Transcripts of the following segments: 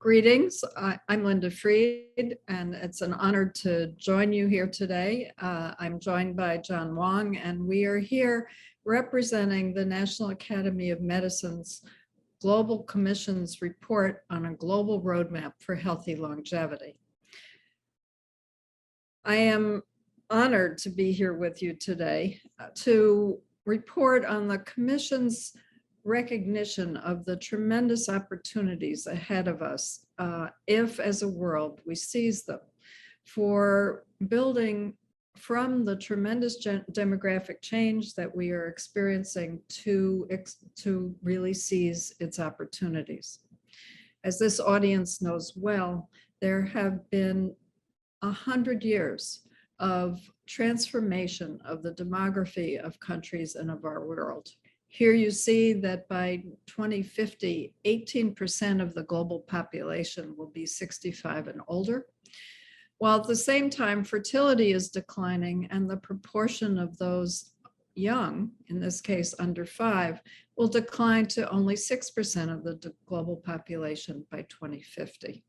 Greetings, I'm Linda Freed, and it's an honor to join you here today. I'm joined by John Wong, and we are here representing the National Academy of Medicine's Global Commission's report on a global roadmap for healthy longevity. I am honored to be here with you today to report on the Commission's recognition of the tremendous opportunities ahead of us if, as a world, we seize them for building from the tremendous demographic change that we are experiencing to really seize its opportunities. As this audience knows well, there have been 100 years of transformation of the demography of countries and of our world. Here you see that by 2050, 18% of the global population will be 65 and older, while at the same time fertility is declining and the proportion of those young, in this case under 5, will decline to only 6% of the global population by 2050.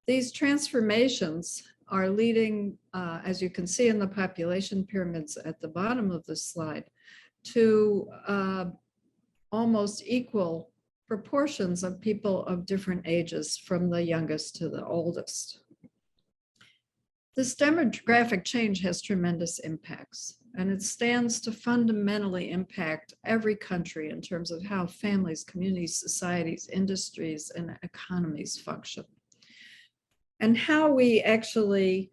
These transformations are leading, as you can see in the population pyramids at the bottom of the slide, to almost equal proportions of people of different ages, from the youngest to the oldest. This demographic change has tremendous impacts, and it stands to fundamentally impact every country in terms of how families, communities, societies, industries, and economies function, and how we actually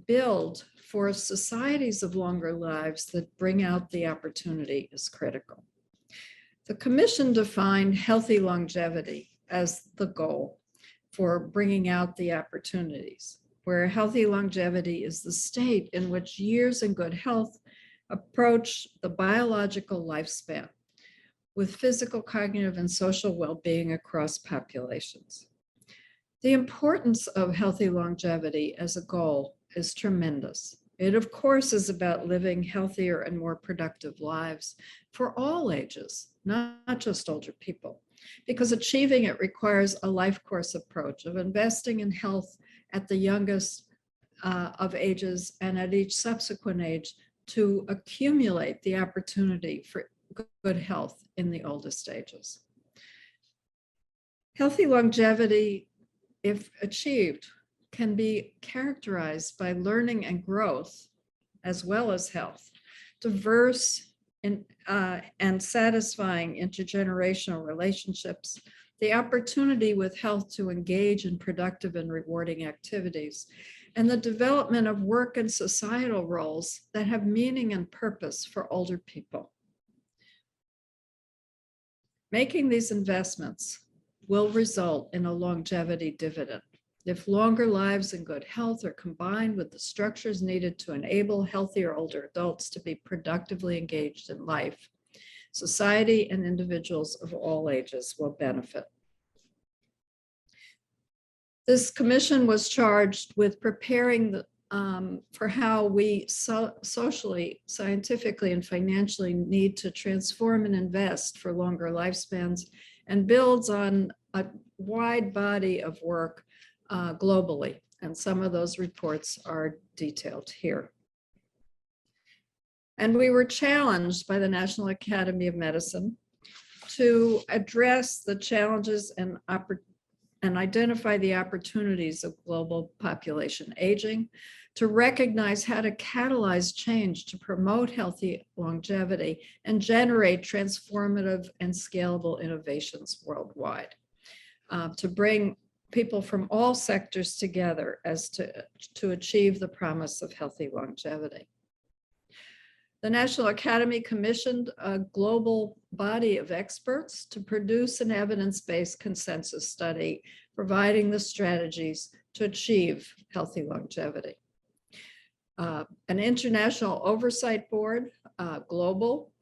build for societies of longer lives that bring out the opportunity is critical. The Commission defined healthy longevity as the goal for bringing out the opportunities, where healthy longevity is the state in which years in good health approach the biological lifespan with physical, cognitive, and social well-being across populations. The importance of healthy longevity as a goal is tremendous. It, of course, is about living healthier and more productive lives for all ages, not just older people, because achieving it requires a life course approach of investing in health at the youngest of ages and at each subsequent age to accumulate the opportunity for good health in the oldest ages. Healthy longevity, if achieved, can be characterized by learning and growth, as well as health, diverse and satisfying intergenerational relationships, the opportunity with health to engage in productive and rewarding activities, and the development of work and societal roles that have meaning and purpose for older people. Making these investments will result in a longevity dividend if longer lives and good health are combined with the structures needed to enable healthier older adults to be productively engaged in life. Society and individuals of all ages will benefit. This commission was charged with preparing for how we socially, scientifically, and financially need to transform and invest for longer lifespans, and builds on a wide body of work globally, and some of those reports are detailed here. And we were challenged by the National Academy of Medicine to address the challenges and identify the opportunities of global population aging, to recognize how to catalyze change to promote healthy longevity and generate transformative and scalable innovations worldwide, to bring people from all sectors together as to achieve the promise of healthy longevity. The National Academy commissioned a global body of experts to produce an evidence-based consensus study providing the strategies to achieve healthy longevity. An international oversight board, global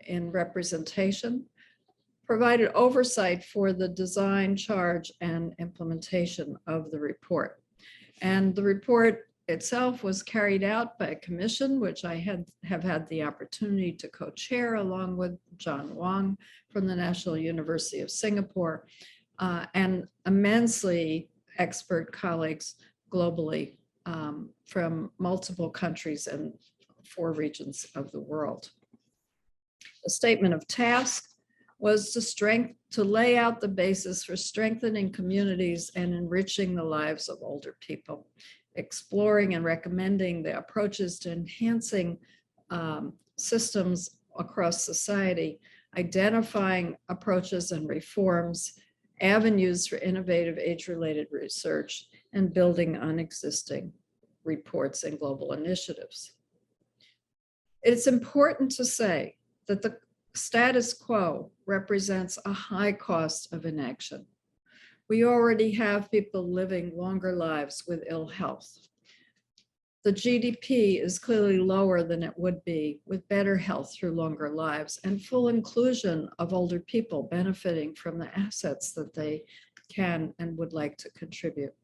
in representation, provided oversight for the design, charge, and implementation of the report. And the report itself was carried out by a commission, which I have had the opportunity to co-chair along with John Wong from the National University of Singapore, and immensely expert colleagues globally from multiple countries and 4 regions of the world. The statement of task was to lay out the basis for strengthening communities and enriching the lives of older people, exploring and recommending the approaches to enhancing systems across society, identifying approaches and reforms, avenues for innovative age-related research, and building on existing reports and global initiatives. It's important to say that the status quo represents a high cost of inaction. We already have people living longer lives with ill health. The GDP is clearly lower than it would be with better health through longer lives and full inclusion of older people benefiting from the assets that they can and would like to contribute.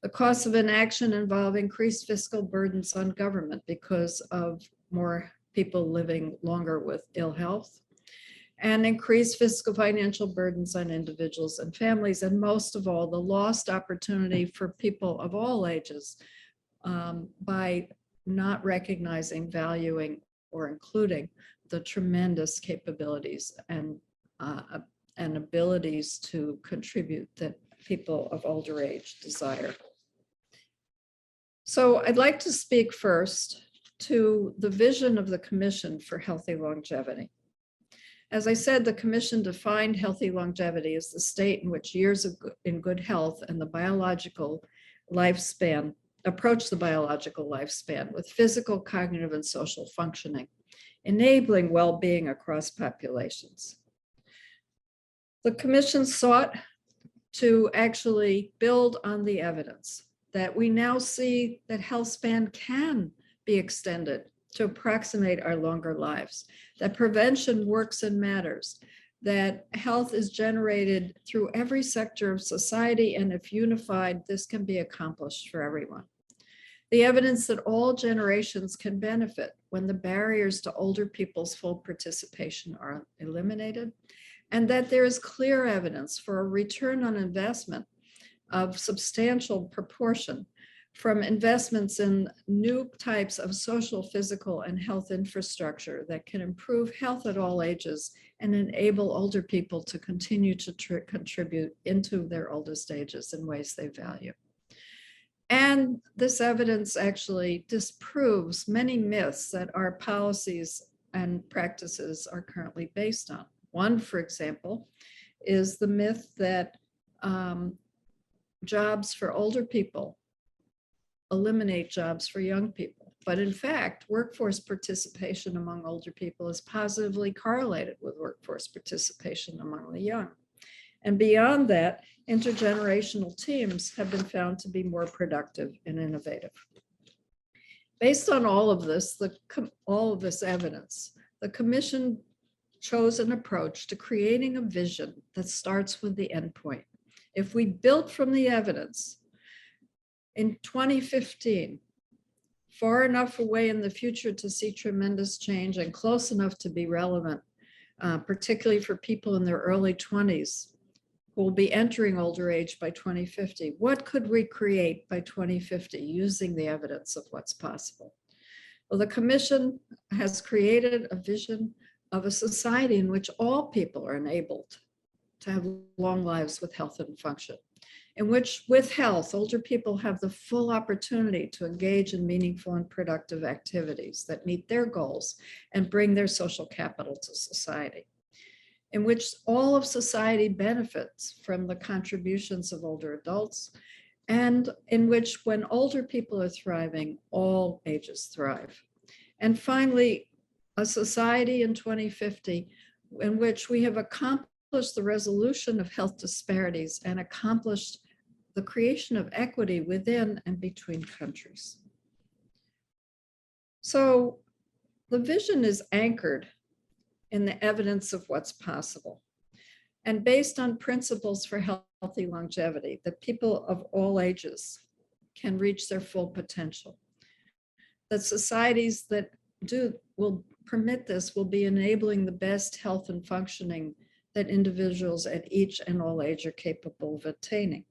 The costs of inaction involve increased fiscal burdens on government because of more people living longer with ill health, and increased fiscal financial burdens on individuals and families, and most of all, the lost opportunity for people of all ages by not recognizing, valuing, or including the tremendous capabilities and abilities to contribute that people of older age desire. So I'd like to speak first to the vision of the Commission for Healthy Longevity. As I said, the Commission defined healthy longevity as the state in which years in good health and the biological lifespan approach the biological lifespan with physical, cognitive, and social functioning, enabling well-being across populations. The Commission sought to actually build on the evidence that we now see that health span can be extended to approximate our longer lives, that prevention works and matters, that health is generated through every sector of society, and if unified, this can be accomplished for everyone. The evidence that all generations can benefit when the barriers to older people's full participation are eliminated, and that there is clear evidence for a return on investment of substantial proportion from investments in new types of social, physical, and health infrastructure that can improve health at all ages and enable older people to continue to contribute into their oldest ages in ways they value. And this evidence actually disproves many myths that our policies and practices are currently based on. One, for example, is the myth that jobs for older people eliminate jobs for young people. But in fact, workforce participation among older people is positively correlated with workforce participation among the young. And beyond that, intergenerational teams have been found to be more productive and innovative. Based on all of this evidence, the Commission chose an approach to creating a vision that starts with the endpoint. If we built from the evidence, in 2015, far enough away in the future to see tremendous change and close enough to be relevant, particularly for people in their early 20s who will be entering older age by 2050. What could we create by 2050 using the evidence of what's possible? Well, the Commission has created a vision of a society in which all people are enabled to have long lives with health and function, in which, with health, older people have the full opportunity to engage in meaningful and productive activities that meet their goals and bring their social capital to society, in which all of society benefits from the contributions of older adults, and in which, when older people are thriving, all ages thrive. And finally, a society in 2050 in which we have accomplished the resolution of health disparities and accomplished the creation of equity within and between countries. So the vision is anchored in the evidence of what's possible and based on principles for healthy longevity, that people of all ages can reach their full potential, that societies that will permit this will be enabling the best health and functioning that individuals at each and all age are capable of attaining,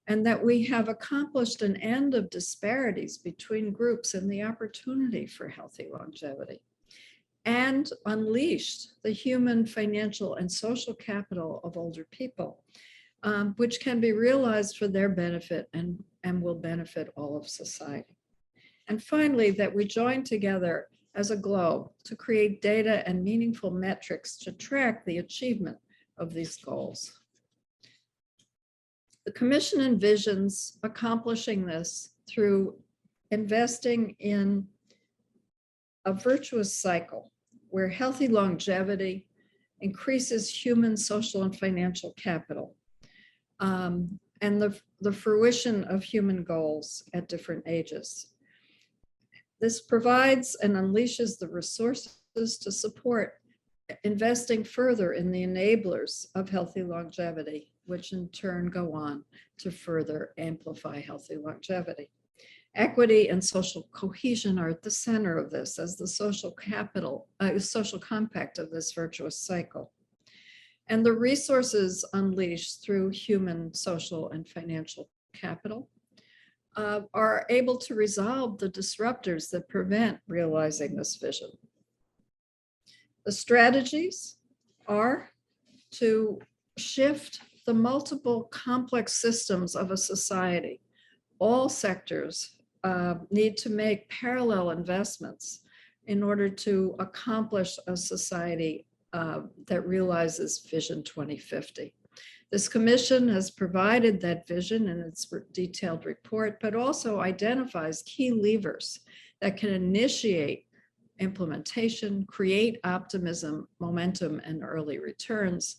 and that we have accomplished an end of disparities between groups in the opportunity for healthy longevity, and unleashed the human, financial, and social capital of older people, which can be realized for their benefit and will benefit all of society. And finally, that we join together as a globe to create data and meaningful metrics to track the achievement of these goals. The Commission envisions accomplishing this through investing in a virtuous cycle where healthy longevity increases human, social, and financial capital, and the fruition of human goals at different ages. This provides and unleashes the resources to support investing further in the enablers of healthy longevity, which in turn go on to further amplify healthy longevity. Equity and social cohesion are at the center of this as the social compact of this virtuous cycle. And the resources unleashed through human, social, and financial capital are able to resolve the disruptors that prevent realizing this vision. The strategies are to shift the multiple complex systems of a society. All sectors need to make parallel investments in order to accomplish a society that realizes Vision 2050. This commission has provided that vision in its detailed report, but also identifies key levers that can initiate implementation, create optimism, momentum, and early returns,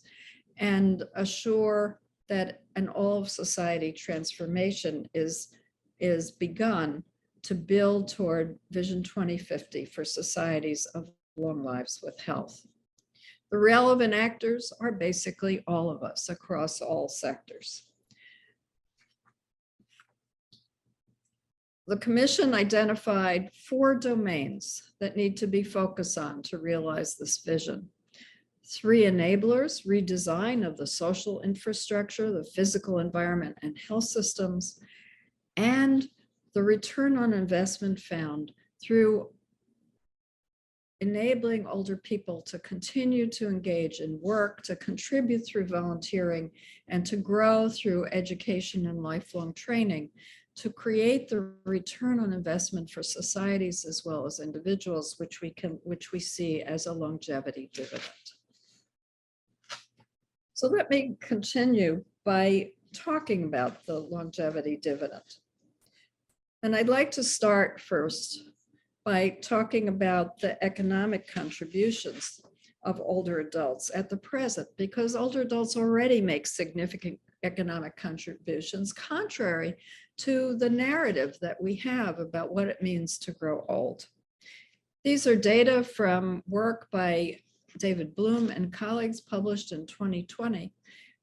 and assure that an all-of-society transformation is begun to build toward Vision 2050 for societies of long lives with health. The relevant actors are basically all of us across all sectors. The commission identified 4 domains that need to be focused on to realize this vision. 3 enablers: redesign of the social infrastructure, the physical environment, and health systems, and the return on investment found through enabling older people to continue to engage in work, to contribute through volunteering, and to grow through education and lifelong training, to create the return on investment for societies as well as individuals, which we see as a longevity dividend. So let me continue by talking about the longevity dividend. And I'd like to start first by talking about the economic contributions of older adults at the present, because older adults already make significant economic contributions, contrary to the narrative that we have about what it means to grow old. These are data from work by David Bloom and colleagues published in 2020,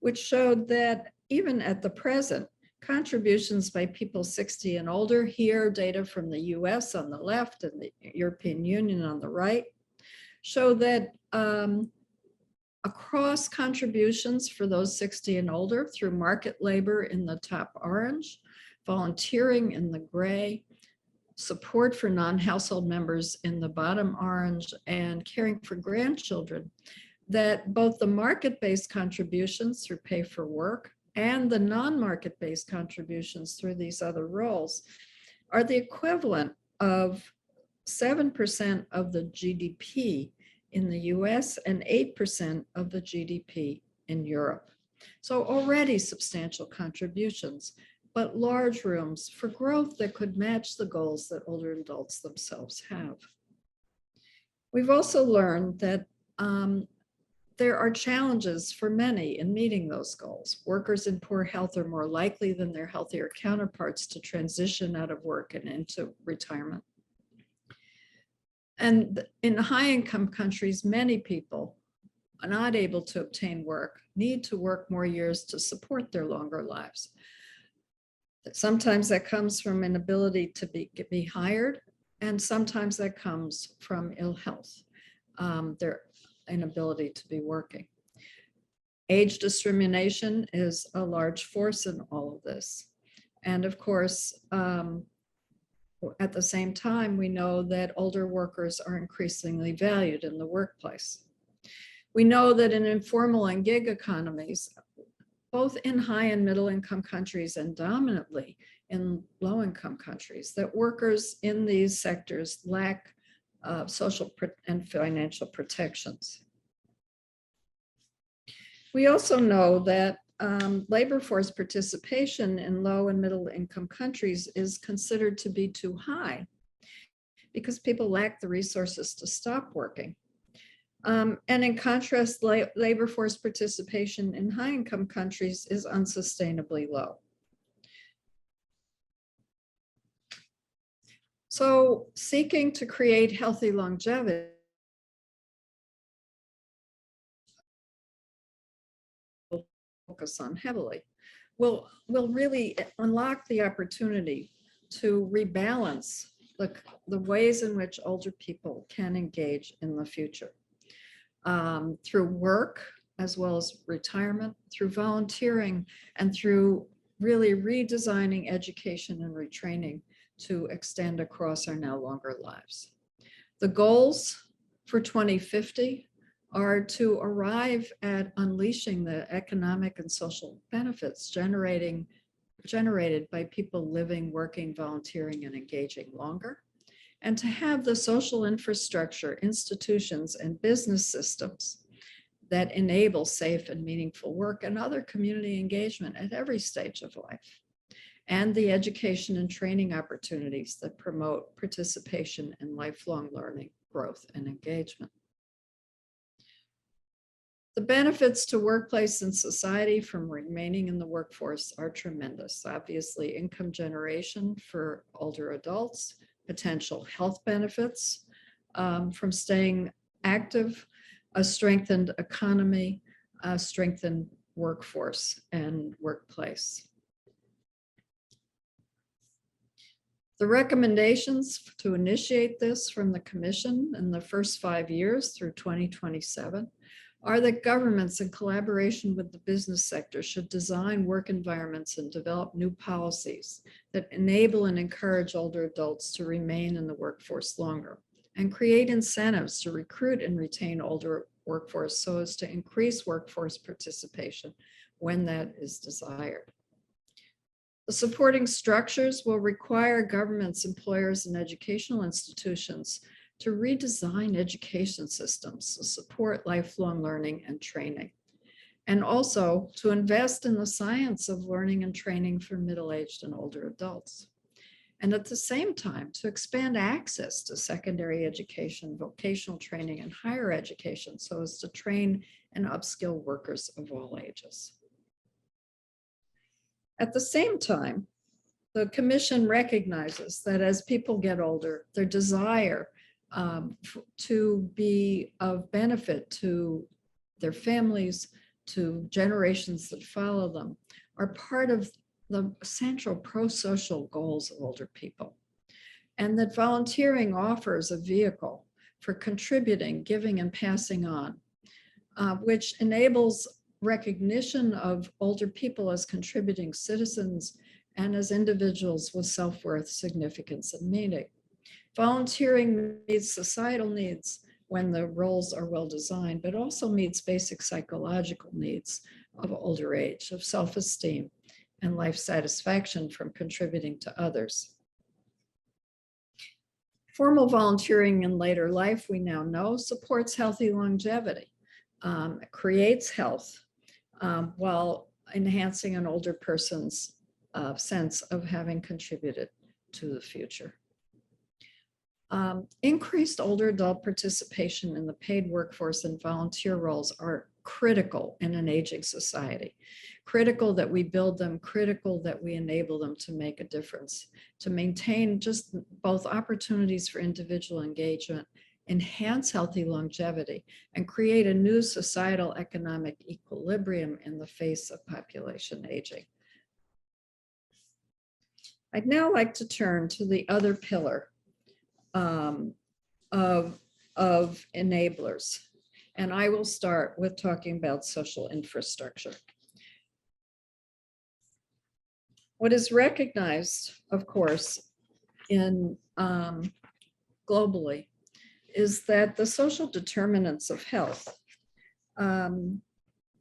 which showed that even at the present, contributions by people 60 and older, here data from the US on the left and the European Union on the right, show that across contributions for those 60 and older through market labor in the top orange, volunteering in the gray, support for non-household members in the bottom orange, and caring for grandchildren, that both the market-based contributions through pay for work and the non-market-based contributions through these other roles are the equivalent of 7% of the GDP in the US and 8% of the GDP in Europe. So already substantial contributions, but large rooms for growth that could match the goals that older adults themselves have. We've also learned that there are challenges for many in meeting those goals. Workers in poor health are more likely than their healthier counterparts to transition out of work and into retirement. And in high-income countries, many people are not able to obtain work, need to work more years to support their longer lives. Sometimes that comes from inability to be hired, and sometimes that comes from ill health, their inability to be working. Age discrimination is a large force in all of this. And of course, at the same time, we know that older workers are increasingly valued in the workplace. We know that in informal and gig economies, both in high and middle income countries and dominantly in low income countries, that workers in these sectors lack social and financial protections. We also know that labor force participation in low and middle income countries is considered to be too high because people lack the resources to stop working. And in contrast, labor force participation in high income countries is unsustainably low. So seeking to create healthy longevity focus on heavily will really unlock the opportunity to rebalance the ways in which older people can engage in the future through work as well as retirement, through volunteering, and through really redesigning education and retraining to extend across our now longer lives. The goals for 2050 are to arrive at unleashing the economic and social benefits generated by people living, working, volunteering, and engaging longer, and to have the social infrastructure, institutions, and business systems that enable safe and meaningful work and other community engagement at every stage of life, and the education and training opportunities that promote participation in lifelong learning, growth, and engagement. The benefits to workplace and society from remaining in the workforce are tremendous. Obviously, income generation for older adults, potential health benefits from staying active, a strengthened economy, a strengthened workforce and workplace. The recommendations to initiate this from the Commission in the first 5 years through 2027 are that governments in collaboration with the business sector should design work environments and develop new policies that enable and encourage older adults to remain in the workforce longer, and create incentives to recruit and retain older workforce so as to increase workforce participation when that is desired. The supporting structures will require governments, employers, and educational institutions to redesign education systems to support lifelong learning and training, and also to invest in the science of learning and training for middle-aged and older adults. And at the same time, to expand access to secondary education, vocational training, and higher education so as to train and upskill workers of all ages. At the same time, the Commission recognizes that as people get older, their desire to be of benefit to their families, to generations that follow them, are part of the central pro-social goals of older people. And that volunteering offers a vehicle for contributing, giving, and passing on, which enables recognition of older people as contributing citizens and as individuals with self-worth, significance, and meaning. Volunteering meets societal needs when the roles are well designed, but also meets basic psychological needs of older age, of self-esteem and life satisfaction from contributing to others. Formal volunteering in later life, we now know, supports healthy longevity, creates health while enhancing an older person's sense of having contributed to the future. Increased older adult participation in the paid workforce and volunteer roles are critical in an aging society. Critical that we build them, critical that we enable them to make a difference, to maintain just both opportunities for individual engagement, enhance healthy longevity, and create a new societal economic equilibrium in the face of population aging. I'd now like to turn to the other pillar of enablers, And I will start with talking about social infrastructure. What is recognized, of course, in globally is that the social determinants of health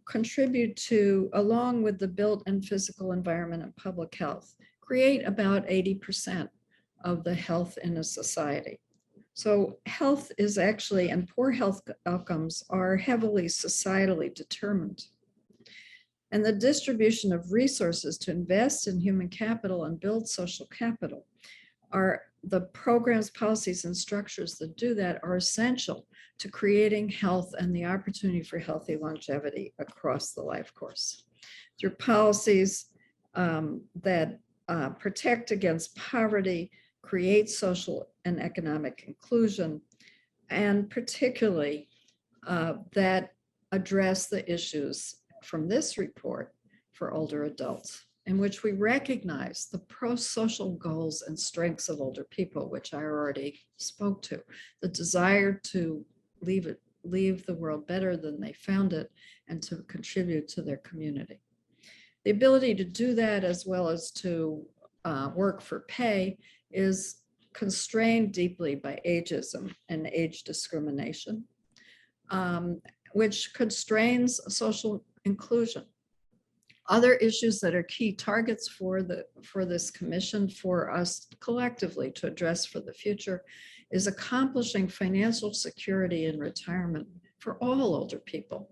contribute to, along with the built and physical environment and public health, create about 80% of the health in a society. So health is actually, and poor health outcomes are heavily societally determined. And the distribution of resources to invest in human capital and build social capital are the programs, policies, and structures that do that are essential to creating health and the opportunity for healthy longevity across the life course. Through policies that protect against poverty, create social and economic inclusion, and particularly that address the issues from this report for older adults, in which we recognize the pro-social goals and strengths of older people, which I already spoke to, the desire to leave the world better than they found it and to contribute to their community. The ability to do that, as well as to work for pay, is constrained deeply by ageism and age discrimination, which constrains social inclusion. Other issues that are key targets for this commission, for us collectively to address for the future, is accomplishing financial security in retirement for all older people,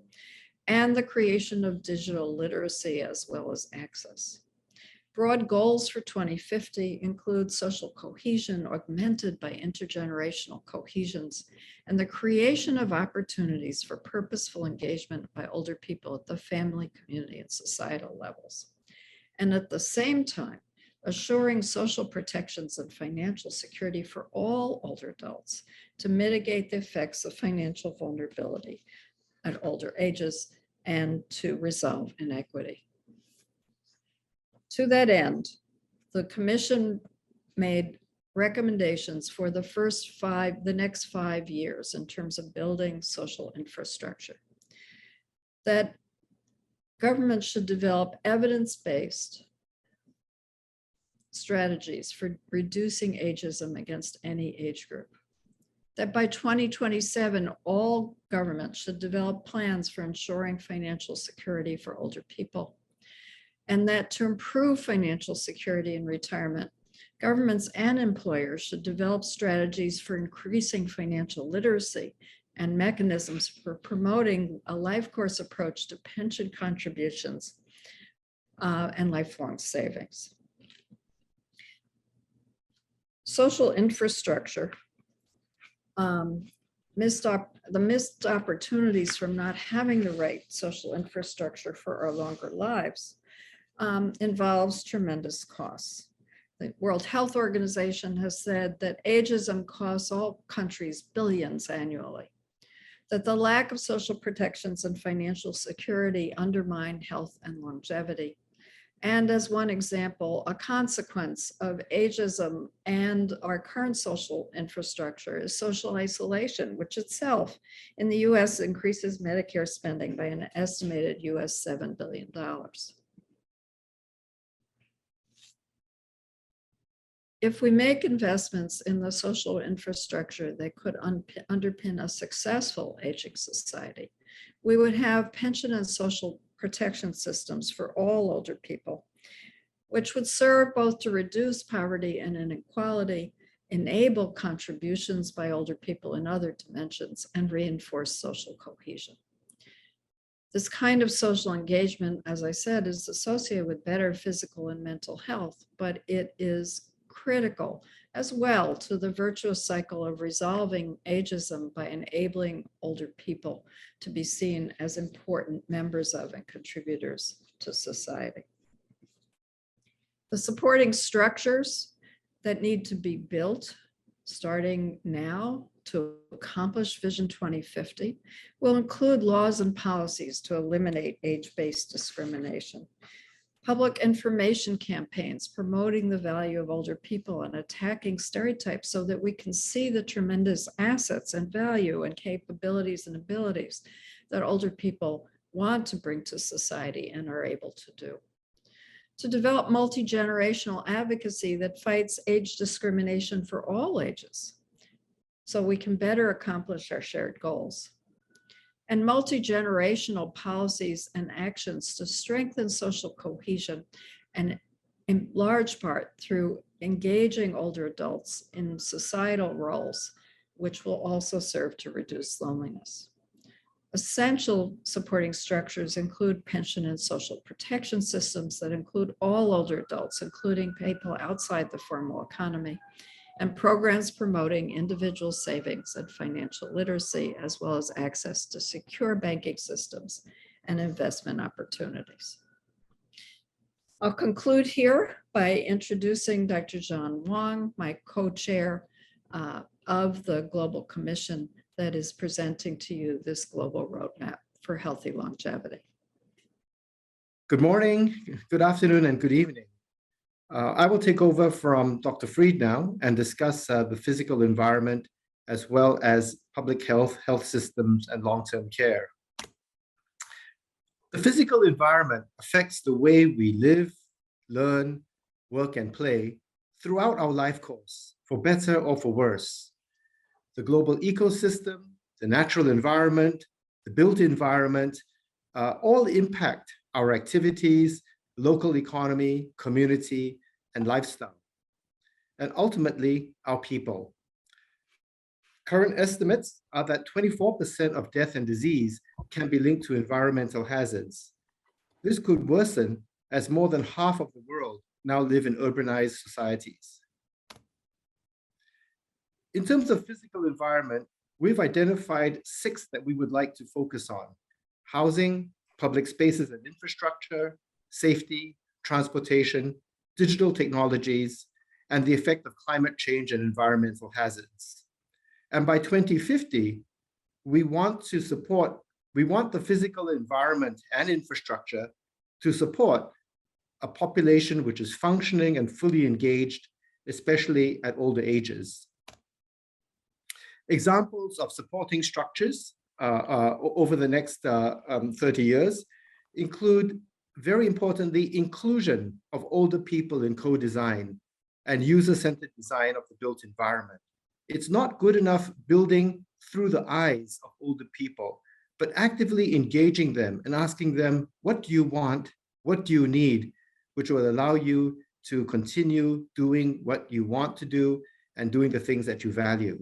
and the creation of digital literacy as well as access. Broad goals for 2050 include social cohesion augmented by intergenerational cohesions and the creation of opportunities for purposeful engagement by older people at the family, community, and societal levels. And at the same time, assuring social protections and financial security for all older adults to mitigate the effects of financial vulnerability at older ages and to resolve inequity. To that end, the commission made recommendations for the next 5 years in terms of building social infrastructure. That government should develop evidence-based strategies for reducing ageism against any age group. That by 2027, all governments should develop plans for ensuring financial security for older people. And that to improve financial security in retirement, governments and employers should develop strategies for increasing financial literacy and mechanisms for promoting a life course approach to pension contributions and lifelong savings. Social infrastructure, the missed opportunities from not having the right social infrastructure for our longer lives involves tremendous costs. The World Health Organization has said that ageism costs all countries billions annually, that the lack of social protections and financial security undermine health and longevity. And as one example, a consequence of ageism and our current social infrastructure is social isolation, which itself in the US increases Medicare spending by an estimated US $7 billion. If we make investments in the social infrastructure that could underpin a successful aging society, we would have pension and social protection systems for all older people, which would serve both to reduce poverty and inequality, enable contributions by older people in other dimensions, and reinforce social cohesion. This kind of social engagement, as I said, is associated with better physical and mental health, but it is critical as well to the virtuous cycle of resolving ageism by enabling older people to be seen as important members of and contributors to society. The supporting structures that need to be built starting now to accomplish Vision 2050 will include laws and policies to eliminate age-based discrimination, Public information campaigns promoting the value of older people and attacking stereotypes so that we can see the tremendous assets and value and capabilities and abilities that older people want to bring to society and are able to do. To develop multi-generational advocacy that fights age discrimination for all ages so we can better accomplish our shared goals. And multi-generational policies and actions to strengthen social cohesion, and in large part through engaging older adults in societal roles, which will also serve to reduce loneliness. Essential supporting structures include pension and social protection systems that include all older adults, including people outside the formal economy, and programs promoting individual savings and financial literacy, as well as access to secure banking systems and investment opportunities. I'll conclude here by introducing Dr. John Wong, my co-chair of the Global Commission that is presenting to you this global roadmap for healthy longevity. Good morning, good afternoon, and good evening. I will take over from Dr. Freed now and discuss the physical environment as well as public health, health systems, and long-term care. The physical environment affects the way we live, learn, work, and play throughout our life course, for better or for worse. The global ecosystem, the natural environment, the built environment, all impact our activities, local economy, community, and lifestyle, and ultimately our people. Current estimates are that 24% of death and disease can be linked to environmental hazards. This could worsen as more than half of the world now live in urbanized societies. In terms of physical environment, we've identified 6 that we would like to focus on: housing, public spaces and infrastructure, safety, transportation, digital technologies, and the effect of climate change and environmental hazards. And by 2050, we want the physical environment and infrastructure to support a population which is functioning and fully engaged, especially at older ages. Examples of supporting structures over the next 30 years include, very importantly, inclusion of older people in co-design and user-centered design of the built environment. It's not good enough building through the eyes of older people, but actively engaging them and asking them, what do you want? What do you need? Which will allow you to continue doing what you want to do and doing the things that you value.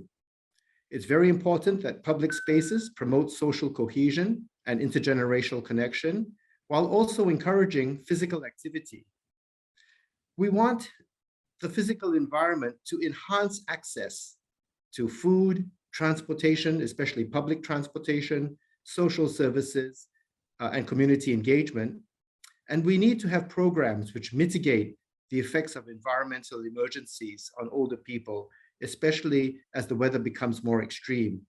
It's very important that public spaces promote social cohesion and intergenerational connection, while also encouraging physical activity. We want the physical environment to enhance access to food, transportation, especially public transportation, social services, and community engagement. And we need to have programs which mitigate the effects of environmental emergencies on older people, especially as the weather becomes more extreme.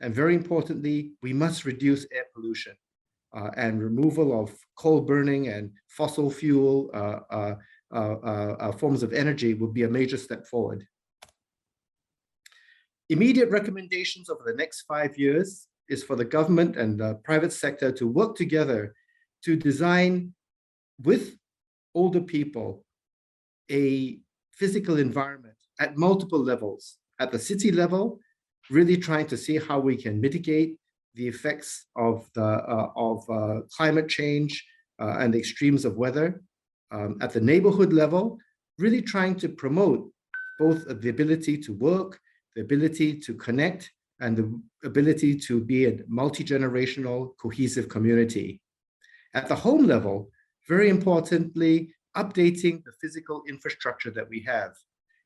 And very importantly, we must reduce air pollution. And removal of coal burning and fossil fuel forms of energy will be a major step forward. Immediate recommendations over the next 5 years is for the government and the private sector to work together to design with older people a physical environment at multiple levels. At the city level, really trying to see how we can mitigate the effects of climate change and the extremes of weather. At the neighborhood level, really trying to promote both the ability to work, the ability to connect, and the ability to be a multi-generational, cohesive community. At the home level, very importantly, updating the physical infrastructure that we have.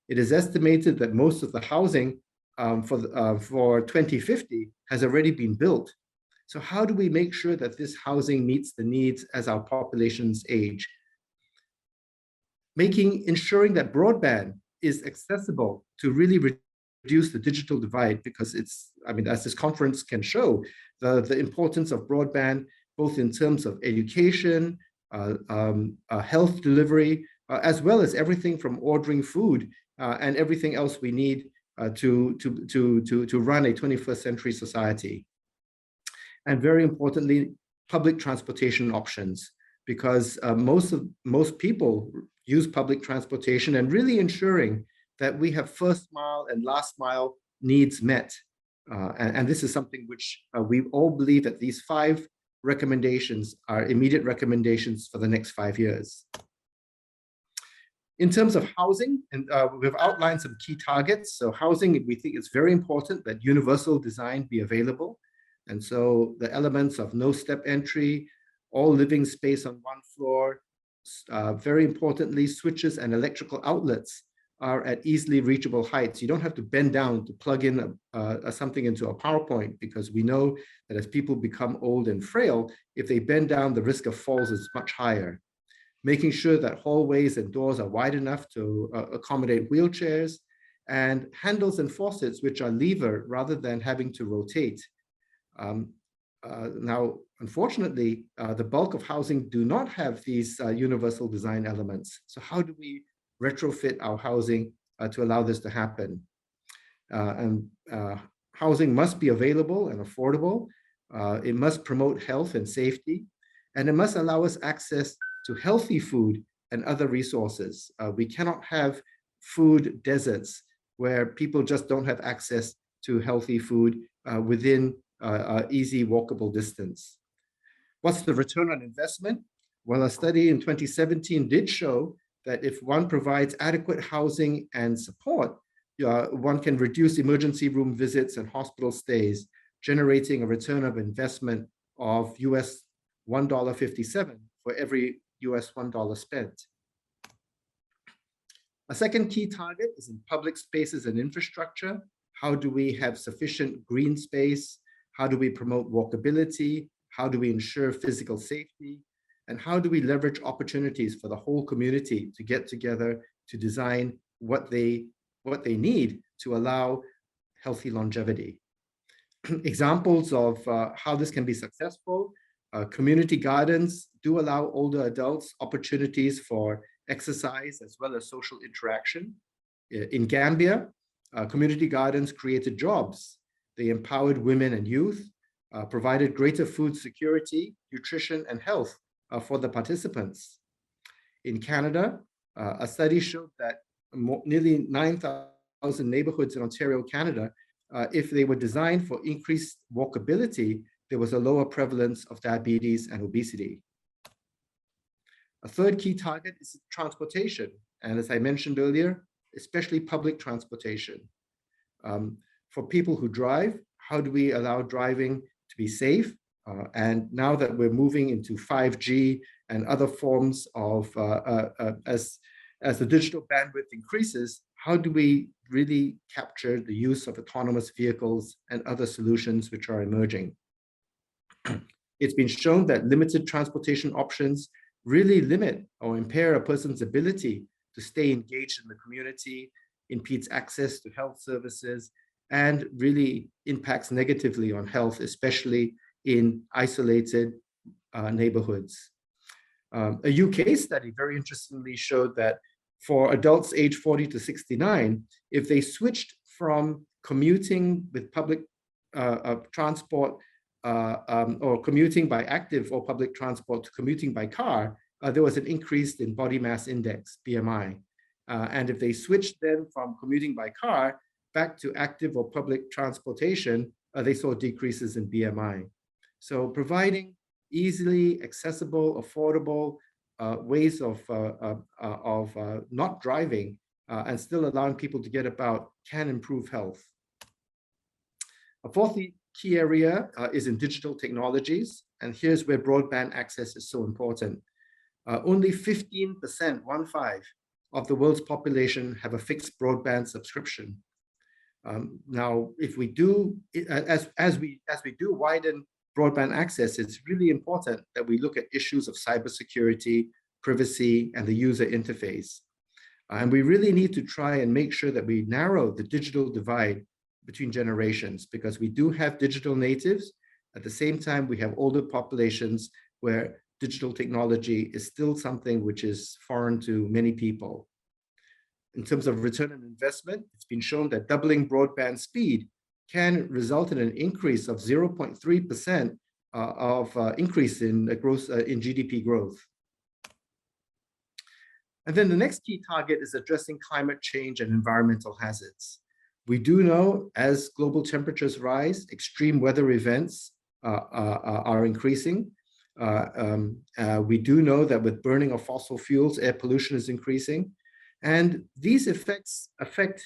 It is estimated that most of the housing for 2050 has already been built. So how do we make sure that this housing meets the needs as our populations age? Ensuring that broadband is accessible to really reduce the digital divide, because as this conference can show, the importance of broadband, both in terms of education, health delivery, as well as everything from ordering food and everything else we need to run a 21st century society. And very importantly, public transportation options, because most people use public transportation, and really ensuring that we have first mile and last mile needs met. And this is something which we all believe that these 5 recommendations are immediate recommendations for the next 5 years. In terms of housing, and we've outlined some key targets. So housing, we think it's very important that universal design be available. And so the elements of no step entry, all living space on one floor, very importantly, switches and electrical outlets are at easily reachable heights. You don't have to bend down to plug in something into a PowerPoint, because we know that as people become old and frail, if they bend down, the risk of falls is much higher. Making sure that hallways and doors are wide enough to accommodate wheelchairs, and handles and faucets which are lever rather than having to rotate. Now, unfortunately, the bulk of housing do not have these universal design elements. So how do we retrofit our housing to allow this to happen? Housing must be available and affordable. It must promote health and safety, and it must allow us access to healthy food and other resources. We cannot have food deserts where people just don't have access to healthy food within easy walkable distance. What's the return on investment? Well, a study in 2017 did show that if one provides adequate housing and support, one can reduce emergency room visits and hospital stays, generating a return of investment of US $1.57 for every US $1 spent. A second key target is in public spaces and infrastructure. How do we have sufficient green space? How do we promote walkability? How do we ensure physical safety? And how do we leverage opportunities for the whole community to get together to design what they need to allow healthy longevity? Examples of how this can be successful: community gardens do allow older adults opportunities for exercise as well as social interaction. In Gambia, community gardens created jobs. They empowered women and youth, provided greater food security, nutrition, and health for the participants. In Canada, a study showed that nearly 9,000 neighborhoods in Ontario, Canada, if they were designed for increased walkability, there was a lower prevalence of diabetes and obesity. A third key target is transportation. And as I mentioned earlier, especially public transportation. For people who drive, how do we allow driving to be safe? And now that we're moving into 5G and other forms of, as the digital bandwidth increases, how do we really capture the use of autonomous vehicles and other solutions which are emerging? It's been shown that limited transportation options really limit or impair a person's ability to stay engaged in the community, impedes access to health services, and really impacts negatively on health, especially in isolated neighborhoods. A UK study very interestingly showed that for adults aged 40 to 69, if they switched from commuting with public transport or commuting by active or public transport to commuting by car, there was an increase in body mass index, BMI. And if they switched then from commuting by car back to active or public transportation, they saw decreases in BMI. So providing easily accessible, affordable ways of not driving and still allowing people to get about can improve health. A fourth key area is in digital technologies, and here's where broadband access is so important. Only 15%, 1/5, of the world's population have a fixed broadband subscription. Now, if we do, as we do widen broadband access, it's really important that we look at issues of cybersecurity, privacy, and the user interface. And we really need to try and make sure that we narrow the digital divide between generations, because we do have digital natives. At the same time, we have older populations where digital technology is still something which is foreign to many people. In terms of return on investment, it's been shown that doubling broadband speed can result in an increase of 0.3% of increase in growth in GDP growth. And then the next key target is addressing climate change and environmental hazards. We do know as global temperatures rise, extreme weather events are increasing. We do know that with burning of fossil fuels, air pollution is increasing. And these effects affect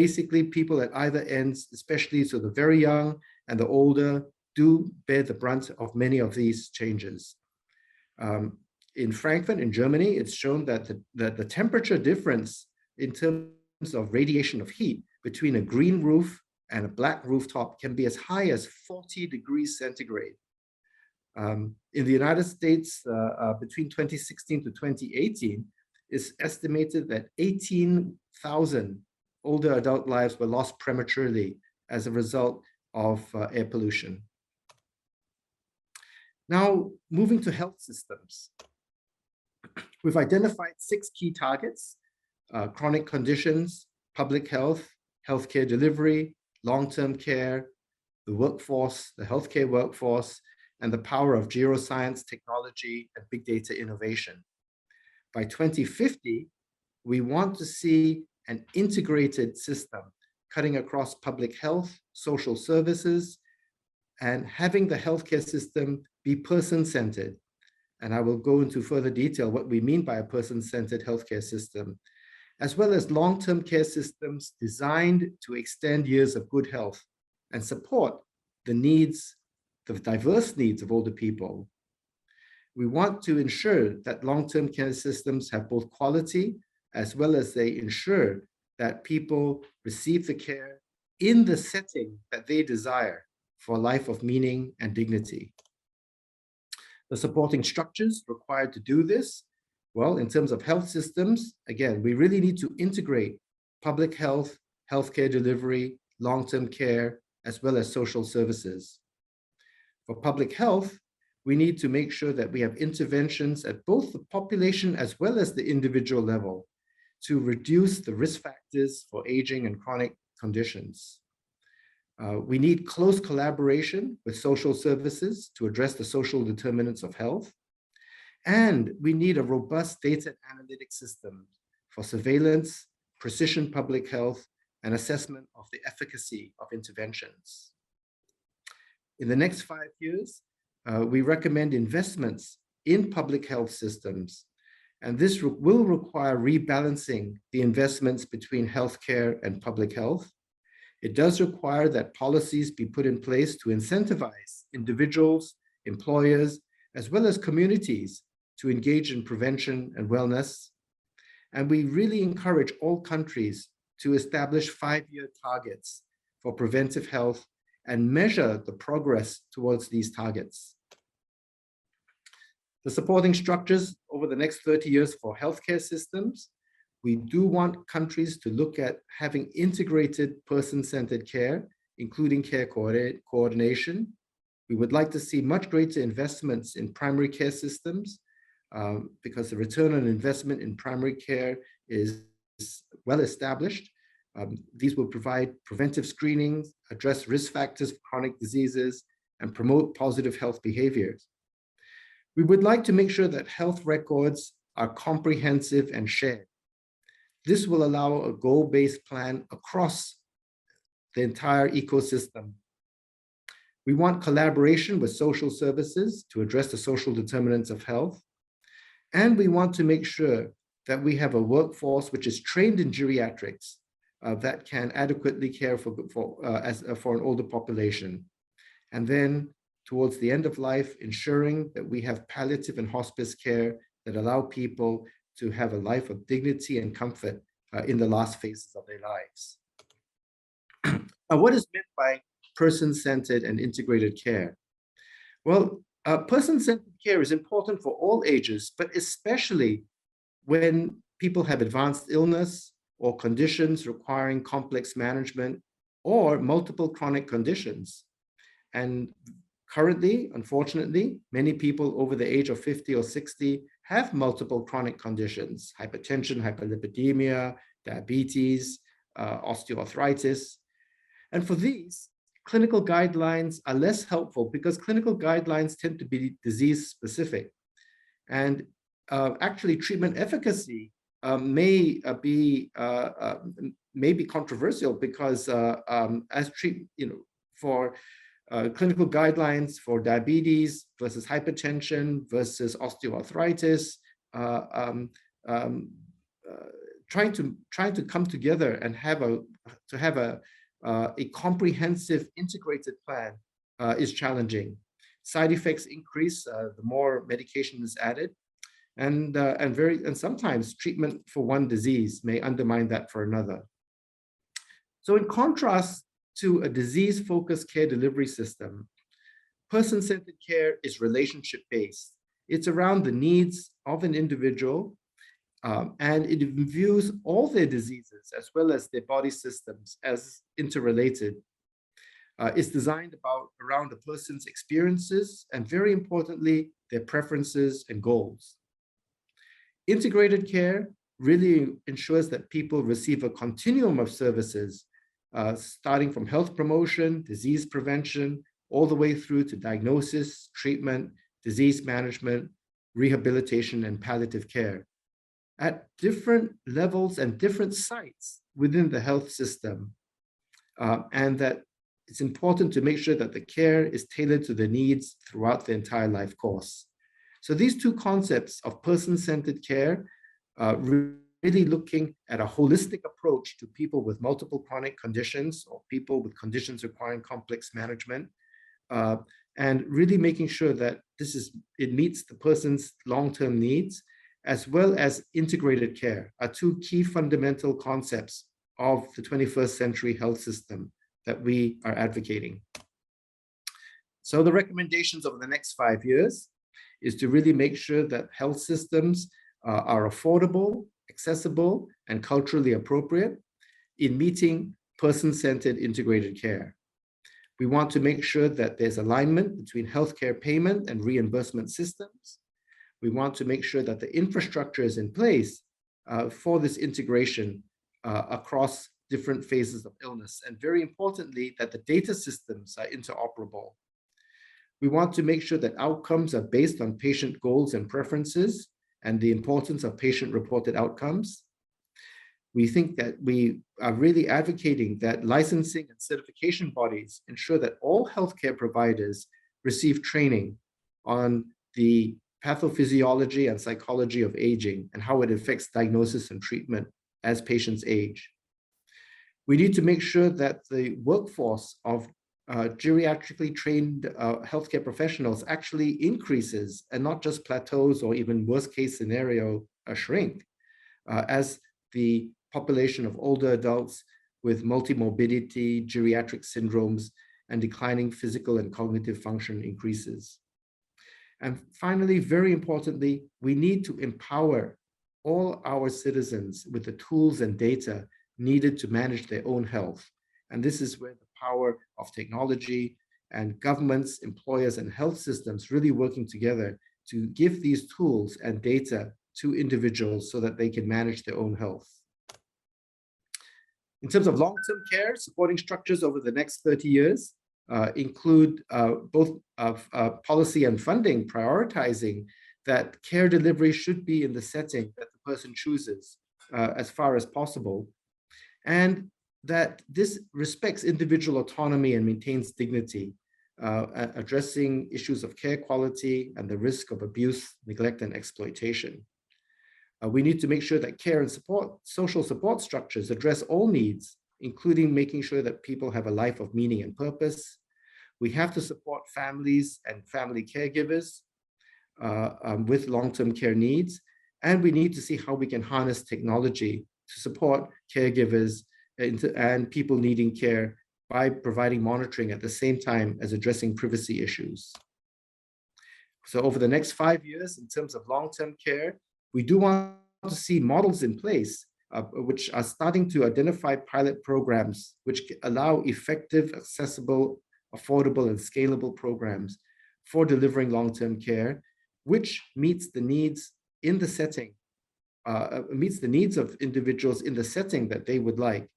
basically people at either ends, especially so the very young and the older do bear the brunt of many of these changes. In Frankfurt, in Germany, it's shown that the temperature difference in terms of radiation of heat between a green roof and a black rooftop can be as high as 40 degrees centigrade. In the United States, between 2016 to 2018, it's estimated that 18,000 older adult lives were lost prematurely as a result of air pollution. Now, moving to health systems. We've identified 6 key targets: chronic conditions, public health, healthcare delivery, long-term care, the workforce, the healthcare workforce, and the power of geoscience, technology, and big data innovation. By 2050, we want to see an integrated system cutting across public health, social services, and having the healthcare system be person-centered. And I will go into further detail what we mean by a person-centered healthcare system, as well as long-term care systems designed to extend years of good health and support the needs, the diverse needs of older people. We want to ensure that long-term care systems have both quality as well as they ensure that people receive the care in the setting that they desire for a life of meaning and dignity. The supporting structures required to do this, well, in terms of health systems, again, we really need to integrate public health, healthcare delivery, long-term care, as well as social services. For public health, we need to make sure that we have interventions at both the population as well as the individual level to reduce the risk factors for aging and chronic conditions. We need close collaboration with social services to address the social determinants of health. And we need a robust data analytic system for surveillance, precision public health, and assessment of the efficacy of interventions. In the next 5 years, we recommend investments in public health systems, and this will require rebalancing the investments between healthcare and public health. It does require that policies be put in place to incentivize individuals, employers, as well as communities to engage in prevention and wellness. And we really encourage all countries to establish 5-year targets for preventive health and measure the progress towards these targets. The supporting structures over the next 30 years for healthcare systems, we do want countries to look at having integrated person-centered care, including care coordination. We would like to see much greater investments in primary care systems because the return on investment in primary care is well established. These will provide preventive screenings, address risk factors for chronic diseases, and promote positive health behaviors. We would like to make sure that health records are comprehensive and shared. This will allow a goal-based plan across the entire ecosystem. We want collaboration with social services to address the social determinants of health. And we want to make sure that we have a workforce which is trained in geriatrics that can adequately care for an older population. And then towards the end of life, ensuring that we have palliative and hospice care that allow people to have a life of dignity and comfort in the last phases of their lives. Now, what is meant by person-centered and integrated care? Well, person-centered care is important for all ages, but especially when people have advanced illness or conditions requiring complex management or multiple chronic conditions. And Currently, unfortunately, many people over the age of 50 or 60 have multiple chronic conditions: hypertension, hyperlipidemia, diabetes, osteoarthritis. And for these, clinical guidelines are less helpful because clinical guidelines tend to be disease specific. And actually, treatment efficacy may be controversial because for clinical guidelines for diabetes versus hypertension versus osteoarthritis, trying to come together and have a comprehensive integrated plan is challenging. Side effects increase the more medication is added, and sometimes treatment for one disease may undermine that for another. So in contrast to a disease-focused care delivery system, person-centered care is relationship-based. It's around the needs of an individual, and it views all their diseases as well as their body systems as interrelated. It's designed around a person's experiences and, very importantly, their preferences and goals. Integrated care really ensures that people receive a continuum of services, starting from health promotion, disease prevention, all the way through to diagnosis, treatment, disease management, rehabilitation, and palliative care at different levels and different sites within the health system. And that it's important to make sure that the care is tailored to the needs throughout the entire life course. So these two concepts of person-centered care, really looking at a holistic approach to people with multiple chronic conditions or people with conditions requiring complex management, and really making sure that it meets the person's long-term needs, as well as integrated care, are two key fundamental concepts of the 21st century health system that we are advocating. So the recommendations over the next 5 years is to really make sure that health systems are affordable, accessible, and culturally appropriate in meeting person-centered integrated care. We want to make sure that there's alignment between healthcare payment and reimbursement systems. We want to make sure that the infrastructure is in place for this integration across different phases of illness, and very importantly, that the data systems are interoperable. We want to make sure that outcomes are based on patient goals and preferences and the importance of patient-reported outcomes. We think that we are really advocating that licensing and certification bodies ensure that all healthcare providers receive training on the pathophysiology and psychology of aging and how it affects diagnosis and treatment as patients age. We need to make sure that the workforce of geriatrically trained healthcare professionals actually increases and not just plateaus or even worst case scenario shrink as the population of older adults with multimorbidity, geriatric syndromes, and declining physical and cognitive function increases. And finally, very importantly, we need to empower all our citizens with the tools and data needed to manage their own health. And this is where the power of technology and governments, employers, and health systems really working together to give these tools and data to individuals so that they can manage their own health. In terms of long-term care, supporting structures over the next 30 years include both policy and funding, prioritizing that care delivery should be in the setting that the person chooses as far as possible, and that this respects individual autonomy and maintains dignity, addressing issues of care quality and the risk of abuse, neglect, and exploitation. We need to make sure that care and support, social support structures address all needs, including making sure that people have a life of meaning and purpose. We have to support families and family caregivers with long-term care needs, and we need to see how we can harness technology to support caregivers and people needing care by providing monitoring at the same time as addressing privacy issues. So over the next 5 years, in terms of long-term care, we do want to see models in place which are starting to identify pilot programs which allow effective, accessible affordable, and scalable programs for delivering long-term care, which meets the needs in the setting, meets the needs of individuals in the setting that they would like.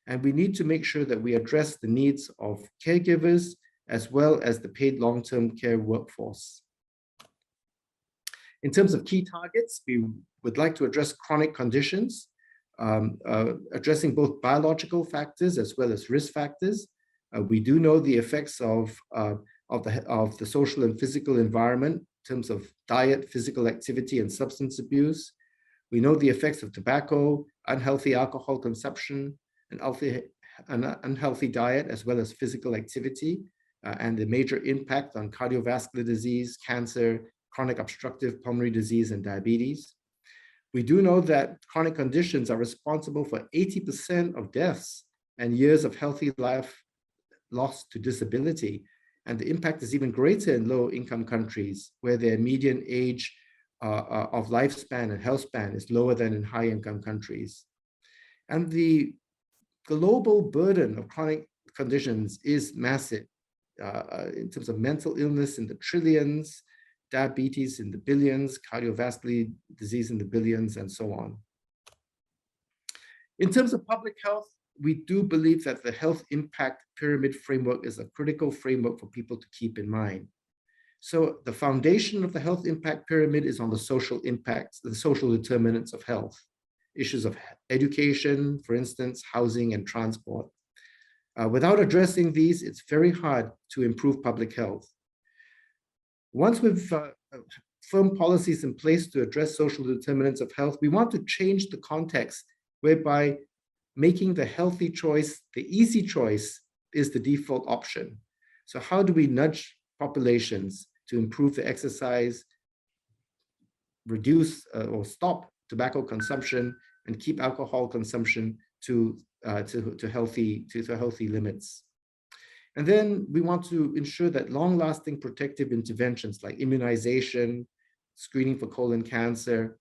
And we need to make sure that we address the needs of caregivers as well as the paid long-term care workforce. In terms of key targets, we would like to address chronic conditions, addressing both biological factors as well as risk factors. We do know the effects of the social and physical environment in terms of diet, physical activity, and substance abuse. We know the effects of tobacco, unhealthy alcohol consumption, an unhealthy diet, as well as physical activity, and the major impact on cardiovascular disease, cancer, chronic obstructive pulmonary disease, and diabetes. We do know that chronic conditions are responsible for 80% of deaths and years of healthy life lost to disability. And the impact is even greater in low-income countries, where their median age of lifespan and health span is lower than in high-income countries. And the global burden of chronic conditions is massive in terms of mental illness in the trillions, diabetes in the billions, cardiovascular disease in the billions, and so on. In terms of public health, we do believe that the health impact pyramid framework is a critical framework for people to keep in mind. So the foundation of the health impact pyramid is on the social impacts, the social determinants of health, issues of education, for instance, housing and transport. Without addressing these, it's very hard to improve public health. Once we've firm policies in place to address social determinants of health, we want to change the context whereby making the healthy choice, the easy choice, is the default option. So how do we nudge populations to improve the exercise, reduce or stop tobacco consumption, and keep alcohol consumption to healthy limits? And then we want to ensure that long-lasting protective interventions like immunization, screening for colon cancer,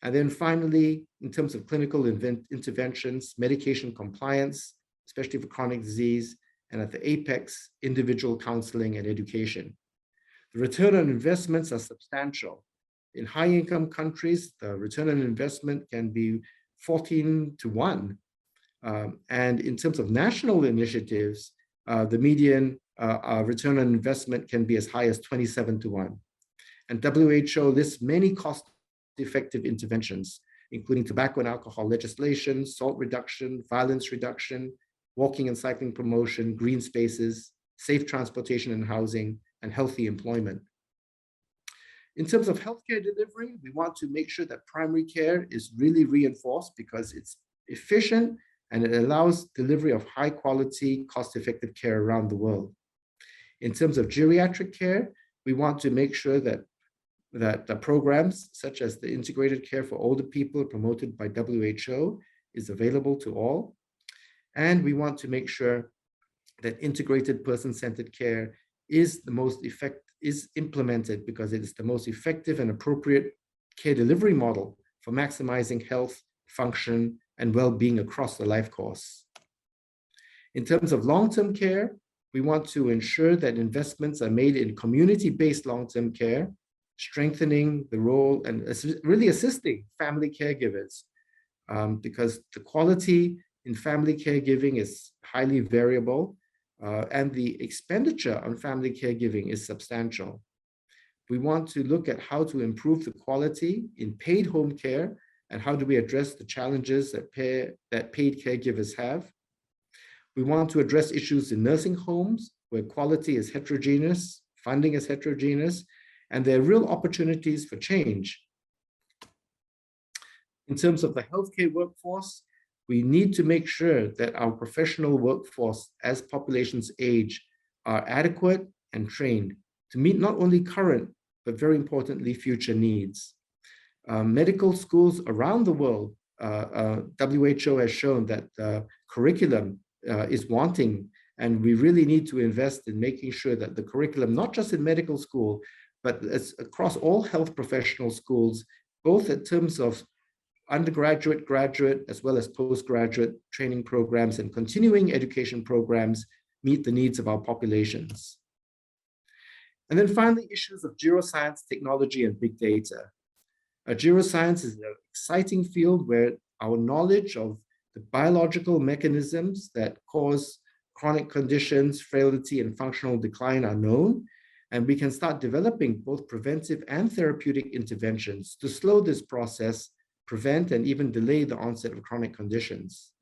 and then finally, in terms of clinical interventions, medication compliance, especially for chronic disease, and at the apex, individual counseling and education. The return on investments are substantial. In high-income countries, the return on investment can be 14 to 1. And in terms of national initiatives, the median return on investment can be as high as 27 to 1. And WHO lists many cost-effective interventions, including tobacco and alcohol legislation, salt reduction, violence reduction, walking and cycling promotion, green spaces, safe transportation and housing, and healthy employment. In terms of healthcare delivery, we want to make sure that primary care is really reinforced because it's efficient and it allows delivery of high quality, cost-effective care around the world. In terms of geriatric care, we want to make sure that the programs such as the integrated care for older people promoted by WHO is available to all. And we want to make sure that integrated person-centered care is implemented because it is the most effective and appropriate care delivery model for maximizing health, function, and well-being across the life course. In terms of long-term care, we want to ensure that investments are made in community-based long-term care, strengthening the role and really assisting family caregivers because the quality in family caregiving is highly variable and the expenditure on family caregiving is substantial. We want to look at how to improve the quality in paid home care and how do we address the challenges that paid caregivers have. We want to address issues in nursing homes where quality is heterogeneous, funding is heterogeneous, and there are real opportunities for change. In terms of the healthcare workforce, we need to make sure that our professional workforce as populations age are adequate and trained to meet not only current, but very importantly, future needs. Medical schools around the world, WHO has shown that the curriculum is wanting, and we really need to invest in making sure that the curriculum, not just in medical school, but across all health professional schools, both in terms of undergraduate, graduate, as well as postgraduate training programs and continuing education programs, meet the needs of our populations. And then finally, issues of geroscience, technology, and big data. Geroscience is an exciting field where our knowledge of the biological mechanisms that cause chronic conditions, frailty, and functional decline are known, and we can start developing both preventive and therapeutic interventions to slow this process, prevent, and even delay the onset of chronic conditions.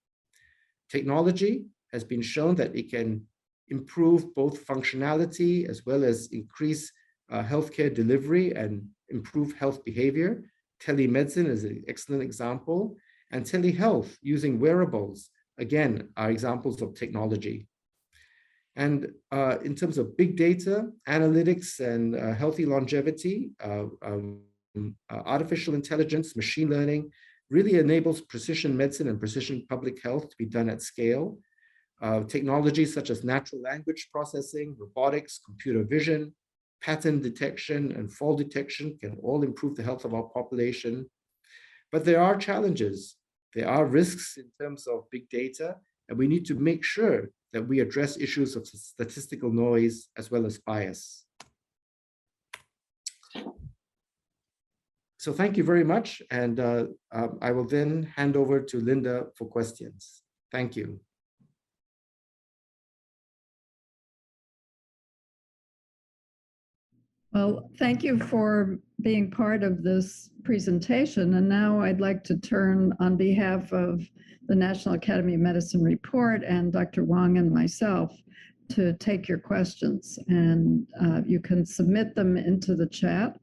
Technology has been shown that it can improve both functionality as well as increase healthcare delivery and improve health behavior. Telemedicine is an excellent example, and telehealth using wearables, again, are examples of technology. And in terms of big data, analytics, and healthy longevity, artificial intelligence, machine learning really enables precision medicine and precision public health to be done at scale. Technologies such as natural language processing, robotics, computer vision, pattern detection, and fall detection can all improve the health of our population. But there are challenges. There are risks in terms of big data, and we need to make sure that we address issues of statistical noise as well as bias. So thank you very much, and I will then hand over to Linda for questions. Thank you. Well, thank you for being part of this presentation. And now I'd like to turn on behalf of the National Academy of Medicine report and Dr. Wong and myself to take your questions. And you can submit them into the chat.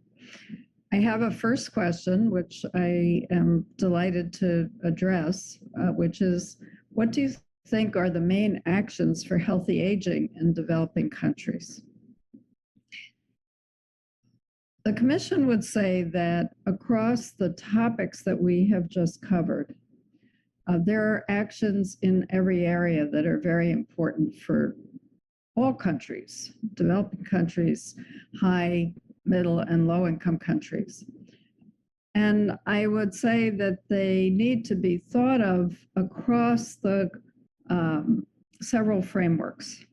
I have a first question, which I am delighted to address, which is, what do you think are the main actions for healthy aging in developing countries? The Commission would say that across the topics that we have just covered, there are actions in every area that are very important for all countries, developing countries, high, middle, and low-income countries. And I would say that they need to be thought of across the several frameworks.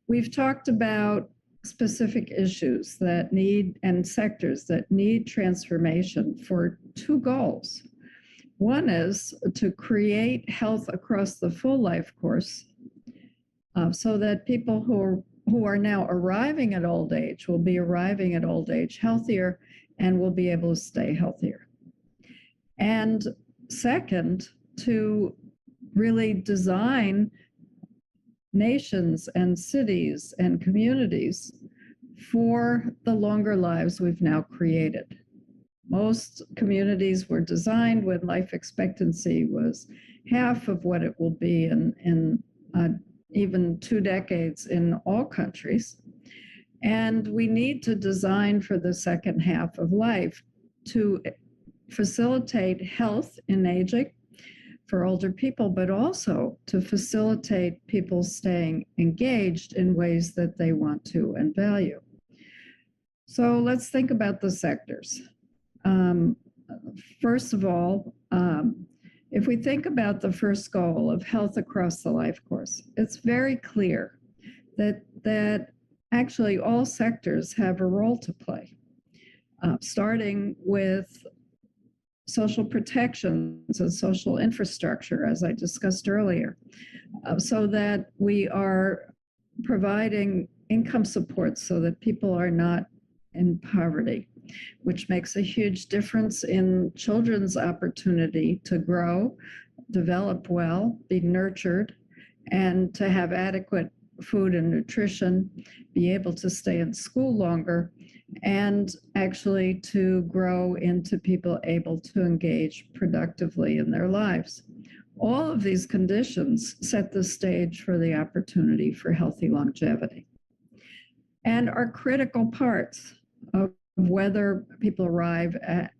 We've talked about specific issues that need and sectors that need transformation for two goals. One is to create health across the full life course so that people who are now arriving at old age will be arriving at old age healthier and will be able to stay healthier. And second, to really design nations and cities and communities for the longer lives we've now created. Most communities were designed when life expectancy was half of what it will be in even 2 decades in all countries. And we need to design for the second half of life to facilitate health in aging for older people, but also to facilitate people staying engaged in ways that they want to and value. So let's think about the sectors. First of all, if we think about the first goal of health across the life course, it's very clear that actually all sectors have a role to play, starting with social protections and social infrastructure, as I discussed earlier, so that we are providing income support so that people are not in poverty, which makes a huge difference in children's opportunity to grow, develop well, be nurtured, and to have adequate food and nutrition, be able to stay in school longer, and actually to grow into people able to engage productively in their lives. All of these conditions set the stage for the opportunity for healthy longevity and are critical parts of whether people arrive at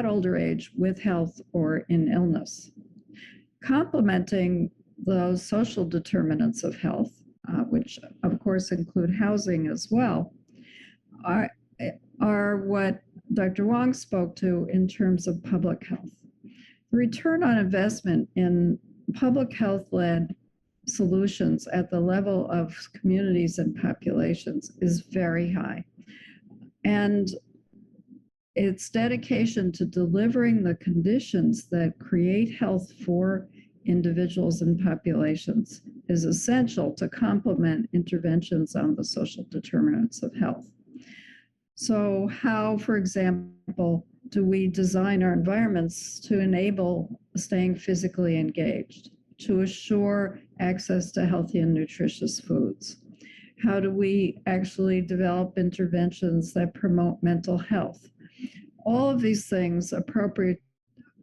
older age with health or in illness. Complementing those social determinants of health, which of course include housing as well, are what Dr. Wong spoke to in terms of public health. The return on investment in public health-led solutions at the level of communities and populations is very high. And its dedication to delivering the conditions that create health for individuals and populations is essential to complement interventions on the social determinants of health. So how, for example, do we design our environments to enable staying physically engaged, to assure access to healthy and nutritious foods? How do we actually develop interventions that promote mental health? All of these things appropriate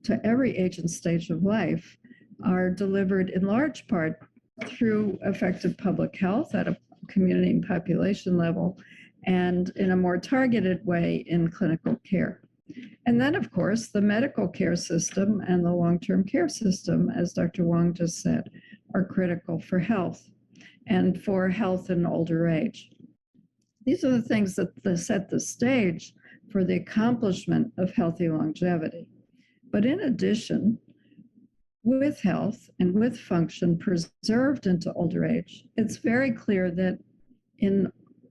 to every age and stage of life are delivered in large part through effective public health at a community and population level, and in a more targeted way in clinical care. And then, of course, the medical care system and the long-term care system, as Dr. Wong just said, are critical for health and for health in older age. These are the things that set the stage for the accomplishment of healthy longevity. But in addition, with health and with function preserved into older age, it's very clear that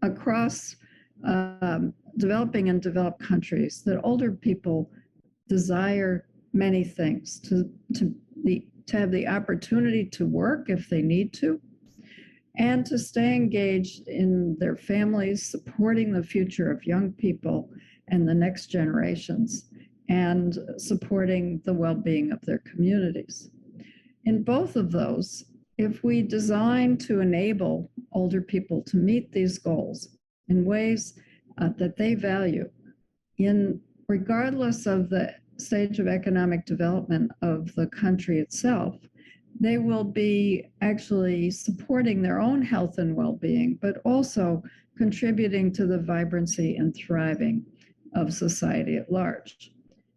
across developing and developed countries, that older people desire many things: to have the opportunity to work if they need to, and to stay engaged in their families, supporting the future of young people and the next generations, and supporting the well-being of their communities. In both of those, if we design to enable older people to meet these goals in ways that they value, regardless of the stage of economic development of the country itself, they will be actually supporting their own health and well-being, but also contributing to the vibrancy and thriving of society at large.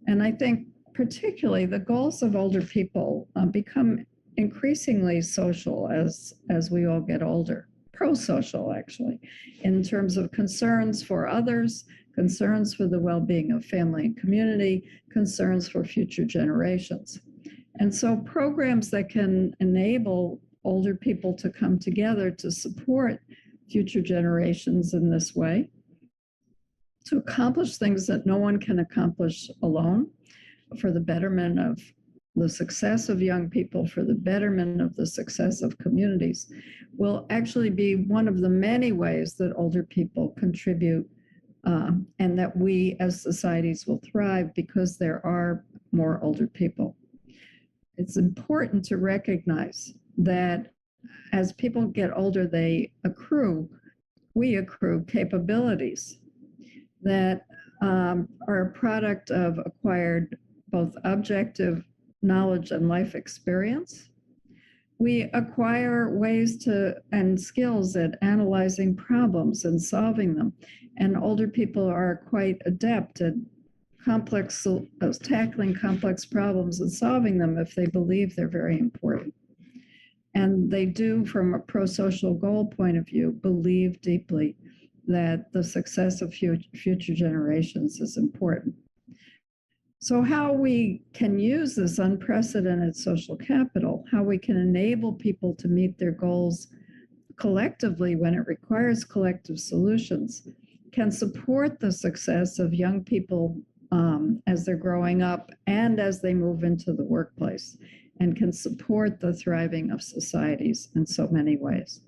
And I think particularly the goals of older people become increasingly social as we all get older, pro-social actually, in terms of concerns for others, concerns for the well-being of family and community, concerns for future generations. And so programs that can enable older people to come together to support future generations in this way, to accomplish things that no one can accomplish alone, for the betterment of the success of young people, for the betterment of the success of communities, will actually be one of the many ways that older people contribute and that we as societies will thrive because there are more older people. It's important to recognize that as people get older, we accrue capabilities that are a product of acquired both objective knowledge and life experience. We acquire ways and skills at analyzing problems and solving them. And older people are quite adept at tackling complex problems and solving them if they believe they're very important. And they do, from a pro-social goal point of view, believe deeply that the success of future generations is important. So how we can use this unprecedented social capital, how we can enable people to meet their goals collectively when it requires collective solutions, can support the success of young people as they're growing up and as they move into the workplace, and can support the thriving of societies in so many ways.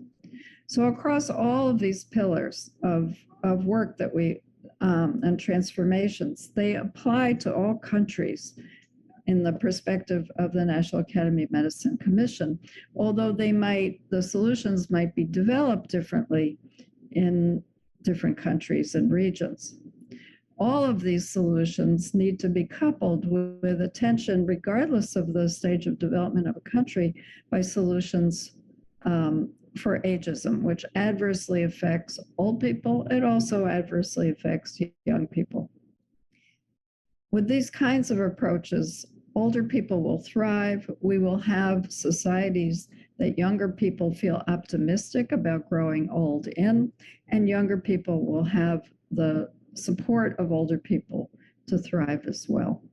So across all of these pillars of work that and transformations, they apply to all countries in the perspective of the National Academy of Medicine Commission, although the solutions might be developed differently in different countries and regions. All of these solutions need to be coupled with attention, regardless of the stage of development of a country, by solutions for ageism, which adversely affects old people. It also adversely affects young people. With these kinds of approaches, older people will thrive. We will have societies that younger people feel optimistic about growing old in, and younger people will have the support of older people to thrive as well.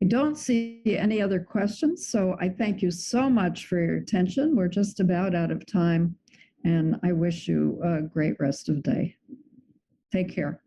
I don't see any other questions, so I thank you so much for your attention. We're just about out of time, and I wish you a great rest of the day. Take care.